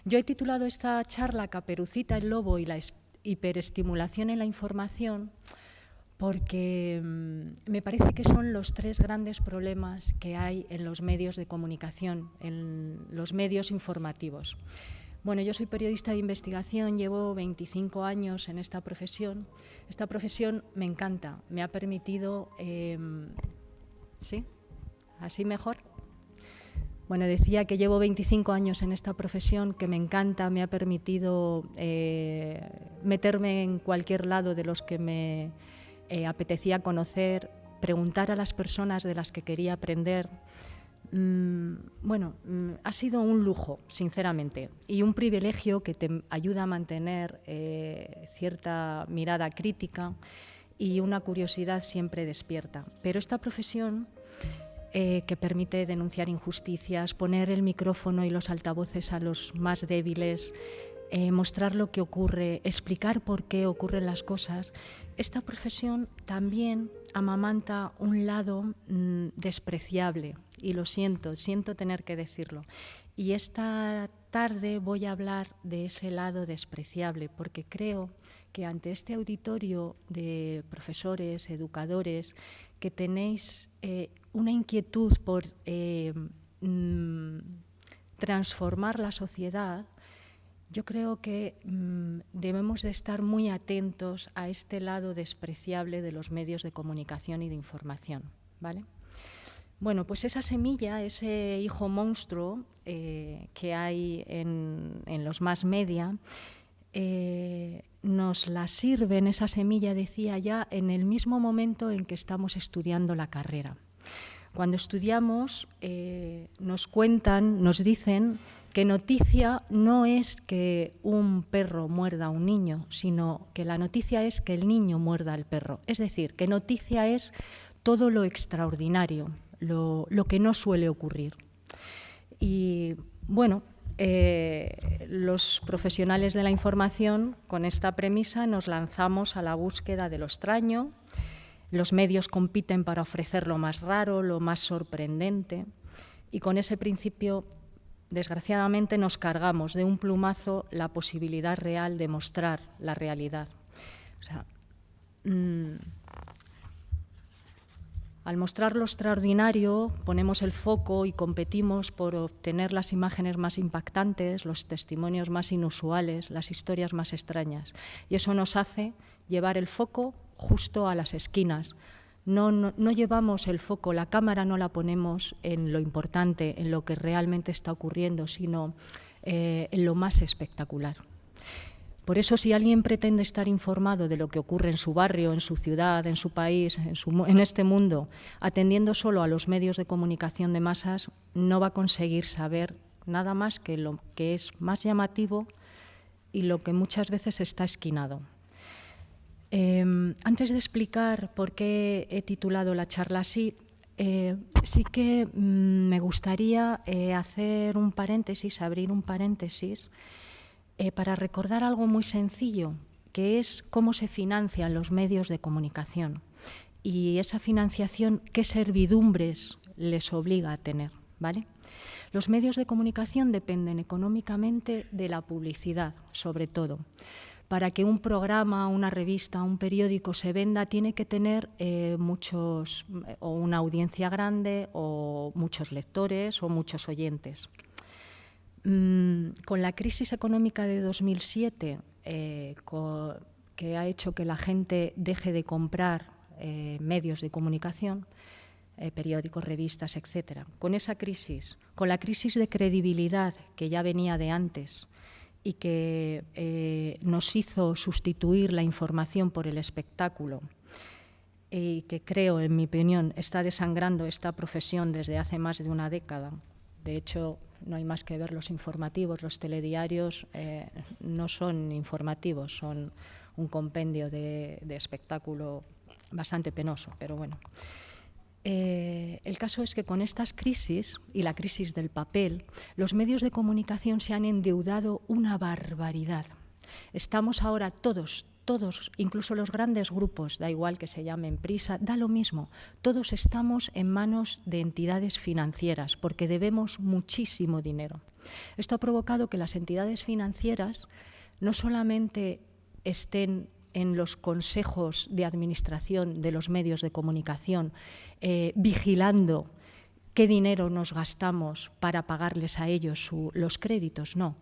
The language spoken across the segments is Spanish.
Yo he titulado esta charla Caperucita, el lobo y la hiperestimulación en la información porque me parece que son los tres grandes problemas que hay en los medios de comunicación, en los medios informativos. Bueno, yo soy periodista de investigación, llevo 25 años en esta profesión. Esta profesión me encanta, me ha permitido... ¿Sí? ¿Así mejor? Bueno, decía que llevo 25 años en esta profesión, que me encanta, me ha permitido meterme en cualquier lado de los que me apetecía conocer, preguntar a las personas de las que quería aprender. Bueno, ha sido un lujo, sinceramente, y un privilegio que te ayuda a mantener cierta mirada crítica y una curiosidad siempre despierta. Pero esta profesión que permite denunciar injusticias, poner el micrófono y los altavoces a los más débiles, mostrar lo que ocurre, explicar por qué ocurren las cosas, esta profesión también amamanta un lado despreciable, y lo siento tener que decirlo. Y esta tarde voy a hablar de ese lado despreciable, porque creo que ante este auditorio de profesores, educadores, que tenéis una inquietud por transformar la sociedad, yo creo que debemos de estar muy atentos a este lado despreciable de los medios de comunicación y de información, ¿vale? Bueno, pues esa semilla, ese hijo monstruo que hay en los mass media, nos la sirven, esa semilla, decía, ya en el mismo momento en que estamos estudiando la carrera. Cuando estudiamos nos cuentan, nos dicen que noticia no es que un perro muerda a un niño, sino que la noticia es que el niño muerda al perro. Es decir, que noticia es todo lo extraordinario, lo que no suele ocurrir. Y bueno, los profesionales de la información, con esta premisa, nos lanzamos a la búsqueda de lo extraño. Los medios compiten para ofrecer lo más raro, lo más sorprendente, y con ese principio, desgraciadamente, nos cargamos de un plumazo la posibilidad real de mostrar la realidad. O sea, al mostrar lo extraordinario, ponemos el foco y competimos por obtener las imágenes más impactantes, los testimonios más inusuales, las historias más extrañas. Y eso nos hace llevar el foco justo a las esquinas. No llevamos el foco, la cámara no la ponemos en lo importante, en lo que realmente está ocurriendo, sino en lo más espectacular. Por eso, si alguien pretende estar informado de lo que ocurre en su barrio, en su ciudad, en su país, en este mundo, atendiendo solo a los medios de comunicación de masas, no va a conseguir saber nada más que lo que es más llamativo y lo que muchas veces está esquinado. Antes de explicar por qué he titulado la charla así, sí que me gustaría hacer un paréntesis, abrir un paréntesis, para recordar algo muy sencillo, que es cómo se financian los medios de comunicación y esa financiación, qué servidumbres les obliga a tener, ¿vale? Los medios de comunicación dependen económicamente de la publicidad, sobre todo. Para que un programa, una revista, un periódico se venda, tiene que tener o una audiencia grande, o muchos lectores, o muchos oyentes. Con la crisis económica de 2007, que ha hecho que la gente deje de comprar medios de comunicación, periódicos, revistas, etc. Con esa crisis, con la crisis de credibilidad que ya venía de antes y que nos hizo sustituir la información por el espectáculo, y que creo, en mi opinión, está desangrando esta profesión desde hace más de una década. De hecho, no hay más que ver los informativos, los telediarios no son informativos, son un compendio de espectáculo bastante penoso, pero bueno. El caso es que con estas crisis y la crisis del papel, los medios de comunicación se han endeudado una barbaridad. Estamos ahora todos todos, incluso los grandes grupos, da igual que se llamen Prisa, da lo mismo. Todos estamos en manos de entidades financieras porque debemos muchísimo dinero. Esto ha provocado que las entidades financieras no solamente estén en los consejos de administración de los medios de comunicación, vigilando qué dinero nos gastamos para pagarles a ellos los créditos, no.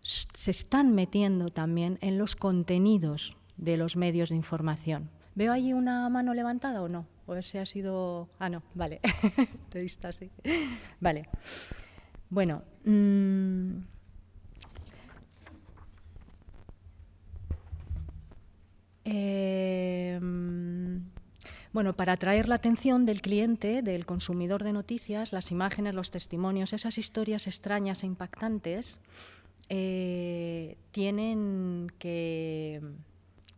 Se están metiendo también en los contenidos de los medios de información. ¿Veo ahí una mano levantada o no? ¿O ese ha sido...? Ah, no, vale. Te he visto así. Vale. Bueno, bueno, para atraer la atención del cliente, del consumidor de noticias, las imágenes, los testimonios, esas historias extrañas e impactantes tienen que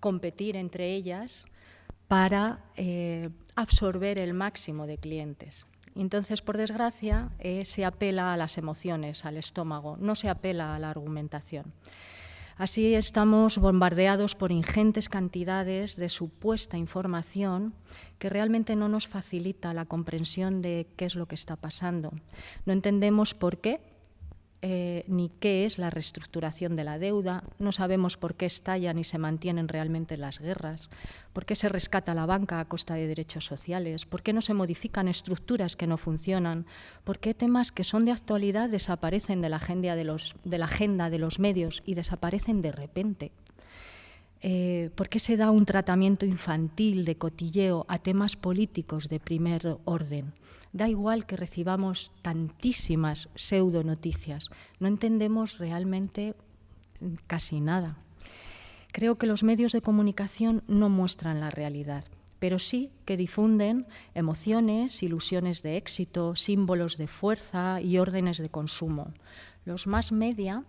competir entre ellas para absorber el máximo de clientes. Entonces, por desgracia, se apela a las emociones, al estómago, no se apela a la argumentación. Así estamos bombardeados por ingentes cantidades de supuesta información que realmente no nos facilita la comprensión de qué es lo que está pasando. No entendemos por qué ni qué es la reestructuración de la deuda, no sabemos por qué estallan y se mantienen realmente las guerras, por qué se rescata la banca a costa de derechos sociales, por qué no se modifican estructuras que no funcionan, por qué temas que son de actualidad desaparecen de la agenda de los medios y desaparecen de repente. ¿Por qué se da un tratamiento infantil de cotilleo a temas políticos de primer orden? Da igual que recibamos tantísimas pseudonoticias, no entendemos realmente casi nada. Creo que los medios de comunicación no muestran la realidad, pero sí que difunden emociones, ilusiones de éxito, símbolos de fuerza y órdenes de consumo. Los mass media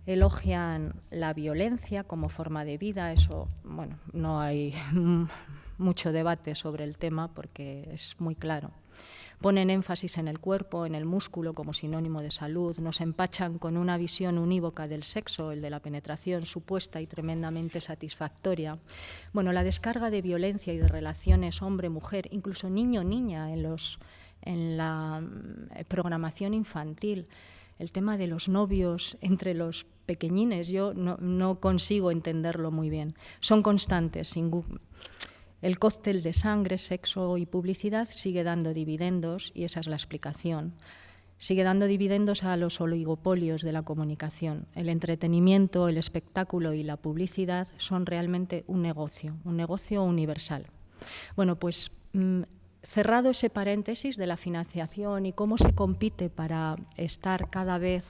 elogian la violencia como forma de vida, eso, bueno, no hay mucho debate sobre el tema porque es muy claro. Ponen énfasis en el cuerpo, en el músculo como sinónimo de salud, nos empachan con una visión unívoca del sexo, el de la penetración supuesta y tremendamente satisfactoria. Bueno, la descarga de violencia y de relaciones hombre-mujer, incluso niño-niña en la programación infantil, el tema de los novios entre los pequeñines, yo no consigo entenderlo muy bien. Son constantes. El cóctel de sangre, sexo y publicidad sigue dando dividendos, y esa es la explicación. Sigue dando dividendos a los oligopolios de la comunicación. El entretenimiento, el espectáculo y la publicidad son realmente un negocio universal. Bueno, pues cerrado ese paréntesis de la financiación y cómo se compite para estar cada vez,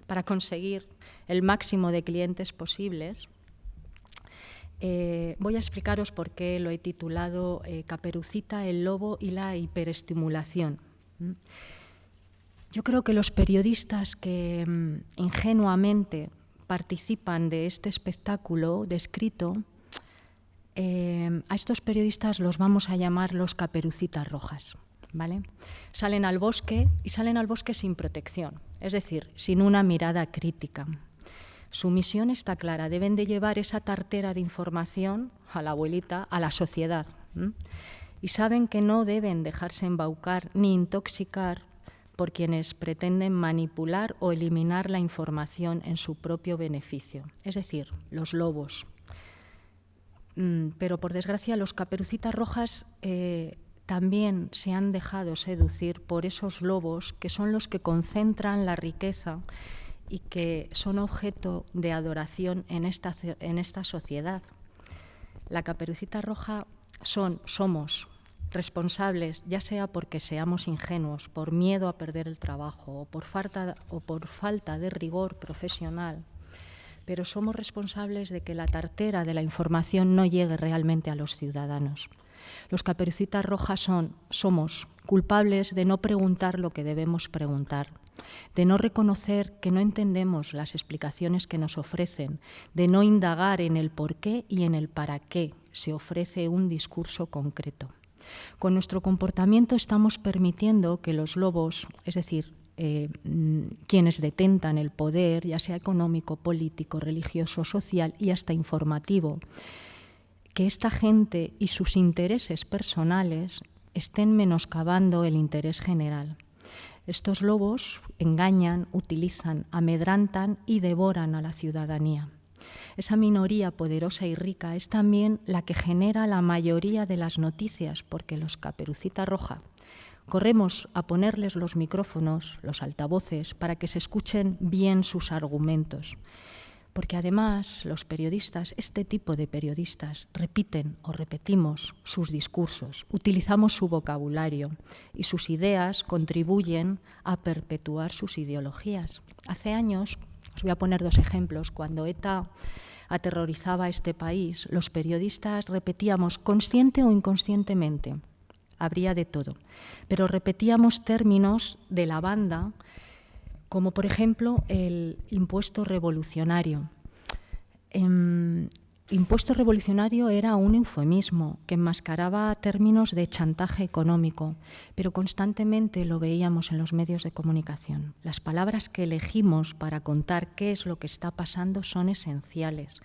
para conseguir el máximo de clientes posibles, voy a explicaros por qué lo he titulado Caperucita, el lobo y la hiperestimulación. Yo creo que los periodistas que ingenuamente participan de este espectáculo descrito, a estos periodistas los vamos a llamar los caperucitas rojas, ¿vale? Salen al bosque y salen al bosque sin protección, es decir, sin una mirada crítica. Su misión está clara, deben de llevar esa tartera de información a la abuelita, a la sociedad, y saben que no deben dejarse embaucar ni intoxicar por quienes pretenden manipular o eliminar la información en su propio beneficio, es decir, los lobos. Pero por desgracia los caperucitas rojas también se han dejado seducir por esos lobos que son los que concentran la riqueza y que son objeto de adoración en esta sociedad. La caperucita roja somos responsables, ya sea porque seamos ingenuos, por miedo a perder el trabajo o por falta de rigor profesional, pero somos responsables de que la tartera de la información no llegue realmente a los ciudadanos. Los caperucitas rojas somos culpables de no preguntar lo que debemos preguntar, de no reconocer que no entendemos las explicaciones que nos ofrecen, de no indagar en el por qué y en el para qué se ofrece un discurso concreto. Con nuestro comportamiento estamos permitiendo que los lobos, es decir, quienes detentan el poder, ya sea económico, político, religioso, social y hasta informativo, que esta gente y sus intereses personales estén menoscabando el interés general. Estos lobos engañan, utilizan, amedrantan y devoran a la ciudadanía. Esa minoría poderosa y rica es también la que genera la mayoría de las noticias, porque los Caperucita Roja corremos a ponerles los micrófonos, los altavoces, para que se escuchen bien sus argumentos. Porque además los periodistas, este tipo de periodistas, repiten o repetimos sus discursos, utilizamos su vocabulario y sus ideas contribuyen a perpetuar sus ideologías. Hace años, os voy a poner 2 ejemplos, cuando ETA aterrorizaba a este país, los periodistas repetíamos consciente o inconscientemente, habría de todo, pero repetíamos términos de la banda, como por ejemplo el impuesto revolucionario. Impuesto revolucionario era un eufemismo que enmascaraba términos de chantaje económico, pero constantemente lo veíamos en los medios de comunicación. Las palabras que elegimos para contar qué es lo que está pasando son esenciales,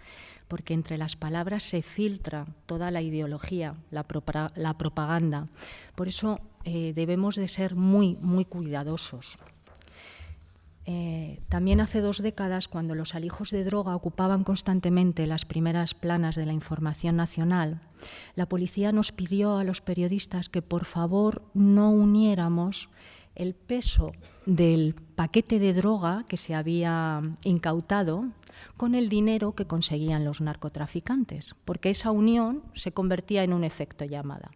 porque entre las palabras se filtra toda la ideología, la propaganda. Por eso debemos de ser muy, muy cuidadosos. También hace 2 décadas, cuando los alijos de droga ocupaban constantemente las primeras planas de la información nacional, la policía nos pidió a los periodistas que por favor no uniéramos el peso del paquete de droga que se había incautado con el dinero que conseguían los narcotraficantes, porque esa unión se convertía en un efecto llamada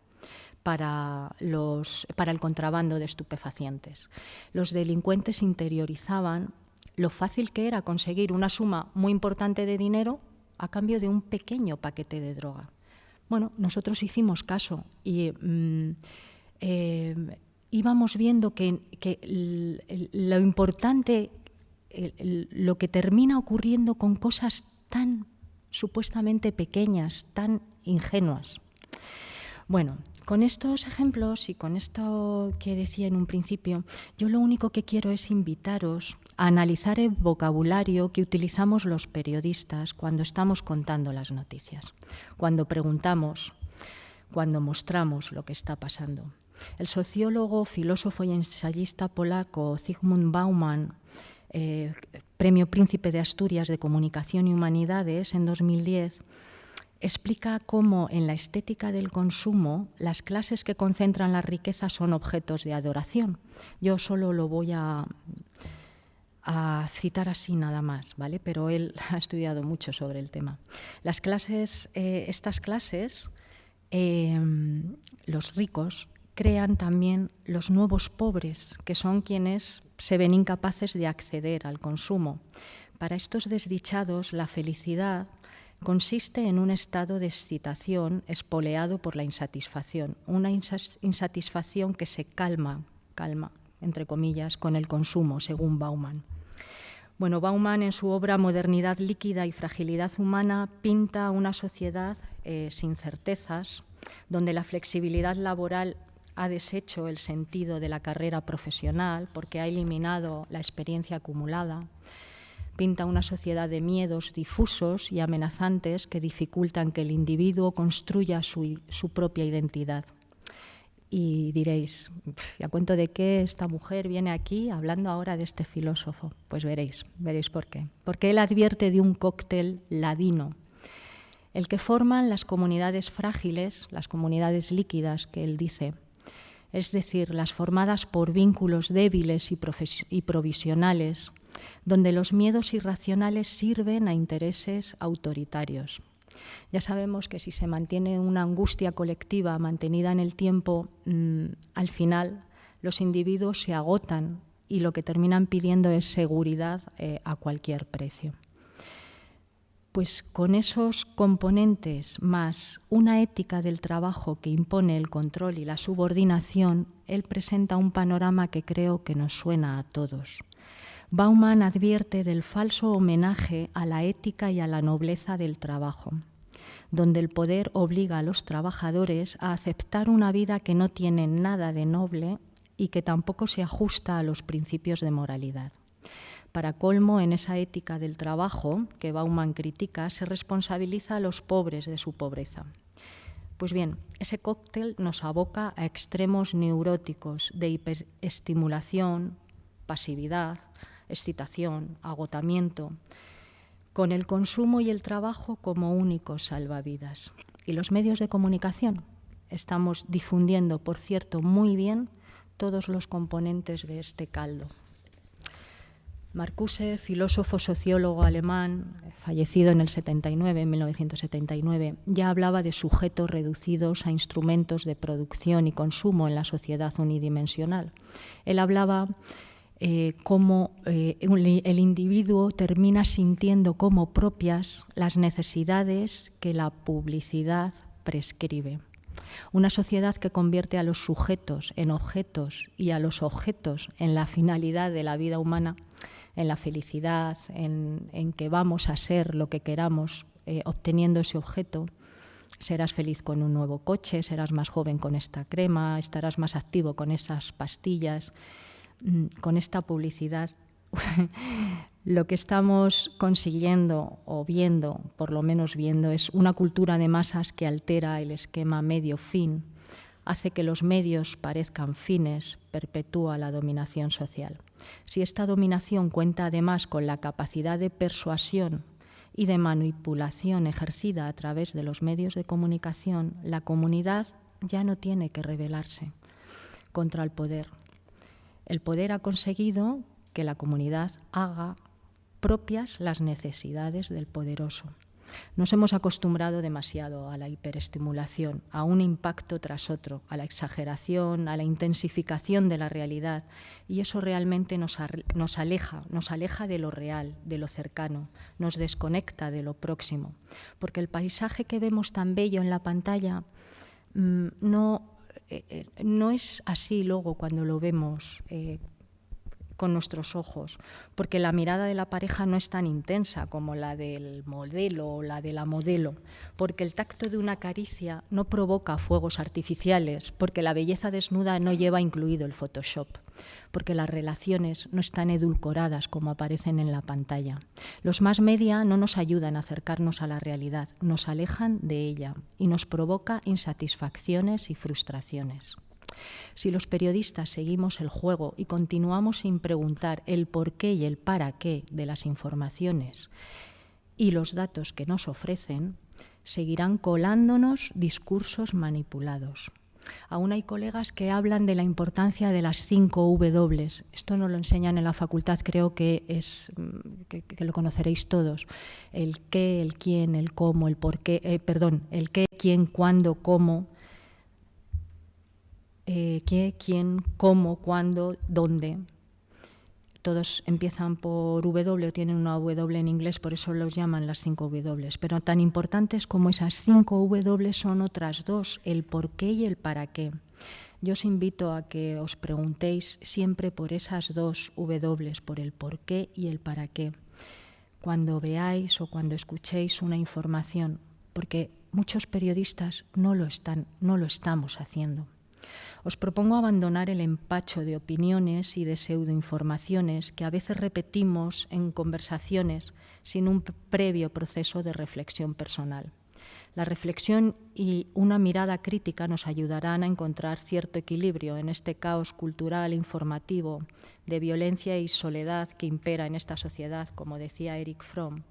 para el contrabando de estupefacientes. Los delincuentes interiorizaban lo fácil que era conseguir una suma muy importante de dinero a cambio de un pequeño paquete de droga. Bueno, nosotros hicimos caso y íbamos viendo que lo importante, lo que termina ocurriendo con cosas tan supuestamente pequeñas, tan ingenuas. Bueno, con estos ejemplos y con esto que decía en un principio, yo lo único que quiero es invitaros a analizar el vocabulario que utilizamos los periodistas cuando estamos contando las noticias, cuando preguntamos, cuando mostramos lo que está pasando. El sociólogo, filósofo y ensayista polaco Zygmunt Bauman, Premio Príncipe de Asturias de Comunicación y Humanidades en 2010, explica cómo en la estética del consumo las clases que concentran la riqueza son objetos de adoración. Yo solo lo voy a citar así nada más, ¿vale? Pero él ha estudiado mucho sobre el tema. Las clases, estas clases, los ricos, crean también los nuevos pobres, que son quienes se ven incapaces de acceder al consumo. Para estos desdichados, la felicidad consiste en un estado de excitación espoleado por la insatisfacción, una insatisfacción que se calma, entre comillas, con el consumo, según Bauman. Bueno, Bauman en su obra Modernidad líquida y fragilidad humana pinta una sociedad sin certezas, donde la flexibilidad laboral ha deshecho el sentido de la carrera profesional porque ha eliminado la experiencia acumulada. Pinta una sociedad de miedos difusos y amenazantes que dificultan que el individuo construya su propia identidad. Y diréis, ¿y a cuento de qué esta mujer viene aquí hablando ahora de este filósofo? Pues veréis por qué. Porque él advierte de un cóctel ladino, el que forman las comunidades frágiles, las comunidades líquidas que él dice, es decir, las formadas por vínculos débiles y provisionales, donde los miedos irracionales sirven a intereses autoritarios. Ya sabemos que si se mantiene una angustia colectiva mantenida en el tiempo, al final los individuos se agotan y lo que terminan pidiendo es seguridad a cualquier precio. Pues con esos componentes más una ética del trabajo que impone el control y la subordinación, él presenta un panorama que creo que nos suena a todos. Bauman advierte del falso homenaje a la ética y a la nobleza del trabajo, donde el poder obliga a los trabajadores a aceptar una vida que no tiene nada de noble y que tampoco se ajusta a los principios de moralidad. Para colmo, en esa ética del trabajo que Bauman critica, se responsabiliza a los pobres de su pobreza. Pues bien, ese cóctel nos aboca a extremos neuróticos de hiperestimulación, pasividad, excitación, agotamiento, con el consumo y el trabajo como únicos salvavidas. Y los medios de comunicación estamos difundiendo, por cierto, muy bien todos los componentes de este caldo. Marcuse, filósofo sociólogo alemán, fallecido en el 79, en 1979, ya hablaba de sujetos reducidos a instrumentos de producción y consumo en la sociedad unidimensional. Él hablaba cómo el individuo termina sintiendo como propias las necesidades que la publicidad prescribe. Una sociedad que convierte a los sujetos en objetos y a los objetos en la finalidad de la vida humana, en la felicidad, en que vamos a ser lo que queramos obteniendo ese objeto. Serás feliz con un nuevo coche, serás más joven con esta crema, estarás más activo con esas pastillas. Con esta publicidad, lo que estamos consiguiendo o viendo, por lo menos viendo, es una cultura de masas que altera el esquema medio-fin, hace que los medios parezcan fines, perpetúa la dominación social. Si esta dominación cuenta además con la capacidad de persuasión y de manipulación ejercida a través de los medios de comunicación, la comunidad ya no tiene que rebelarse contra el poder. El poder ha conseguido que la comunidad haga propias las necesidades del poderoso. Nos hemos acostumbrado demasiado a la hiperestimulación, a un impacto tras otro, a la exageración, a la intensificación de la realidad, y eso realmente nos aleja de lo real, de lo cercano, nos desconecta de lo próximo, porque el paisaje que vemos tan bello en la pantalla no es así luego cuando lo vemos con nuestros ojos, porque la mirada de la pareja no es tan intensa como la del modelo o la de la modelo, porque el tacto de una caricia no provoca fuegos artificiales, porque la belleza desnuda no lleva incluido el Photoshop, porque las relaciones no están edulcoradas como aparecen en la pantalla. Los más media no nos ayudan a acercarnos a la realidad, nos alejan de ella y nos provoca insatisfacciones y frustraciones. Si los periodistas seguimos el juego y continuamos sin preguntar el por qué y el para qué de las informaciones y los datos que nos ofrecen, seguirán colándonos discursos manipulados. Aún hay colegas que hablan de la importancia de las 5 W. Esto nos lo enseñan en la facultad, creo que lo conoceréis todos. El qué, el quién, el cómo, el por qué, el qué, quién, cuándo, cómo. Qué, quién, cómo, cuándo, dónde. Todos empiezan por W o tienen una W en inglés, por eso los llaman las 5 W. Pero tan importantes como esas 5 W son otras dos, el por qué y el para qué. Yo os invito a que os preguntéis siempre por esas 2 W, por el por qué y el para qué, cuando veáis o cuando escuchéis una información, porque muchos periodistas no lo estamos haciendo. Os propongo abandonar el empacho de opiniones y de pseudoinformaciones que a veces repetimos en conversaciones sin un previo proceso de reflexión personal. La reflexión y una mirada crítica nos ayudarán a encontrar cierto equilibrio en este caos cultural, informativo, de violencia y soledad que impera en esta sociedad, como decía Erich Fromm.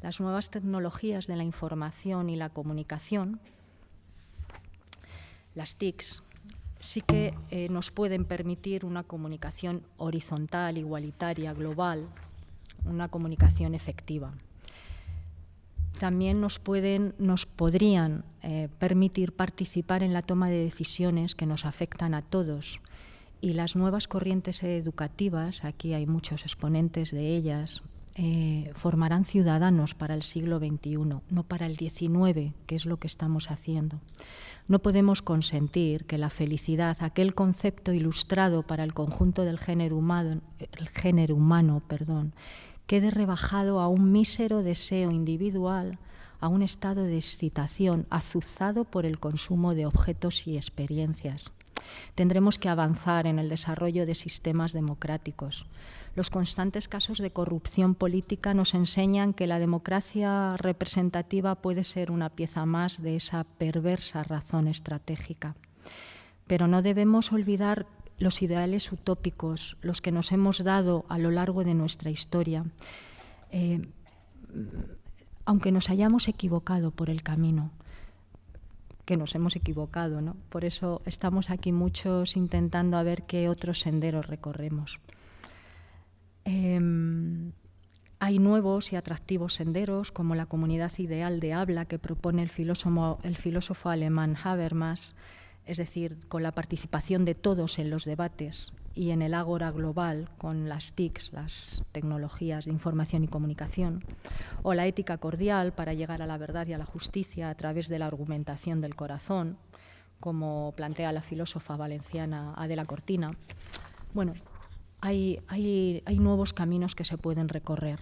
Las nuevas tecnologías de la información y la comunicación, las TICs, sí que nos pueden permitir una comunicación horizontal, igualitaria, global, una comunicación efectiva. También nos podrían permitir participar en la toma de decisiones que nos afectan a todos. Y las nuevas corrientes educativas, aquí hay muchos exponentes de ellas, formarán ciudadanos para el siglo XXI, no para el XIX, que es lo que estamos haciendo. No podemos consentir que la felicidad, aquel concepto ilustrado para el conjunto del género humano, quede rebajado a un mísero deseo individual, a un estado de excitación azuzado por el consumo de objetos y experiencias. Tendremos que avanzar en el desarrollo de sistemas democráticos. Los constantes casos de corrupción política nos enseñan que la democracia representativa puede ser una pieza más de esa perversa razón estratégica. Pero no debemos olvidar los ideales utópicos, los que nos hemos dado a lo largo de nuestra historia, aunque nos hayamos equivocado por el camino, que nos hemos equivocado, ¿no? Por eso estamos aquí muchos intentando a ver qué otros senderos recorremos. Hay nuevos y atractivos senderos, como la comunidad ideal de habla que propone el filósofo alemán Habermas, es decir, con la participación de todos en los debates y en el ágora global con las TICs, las tecnologías de información y comunicación, o la ética cordial para llegar a la verdad y a la justicia a través de la argumentación del corazón, como plantea la filósofa valenciana Adela Cortina. Bueno, hay nuevos caminos que se pueden recorrer.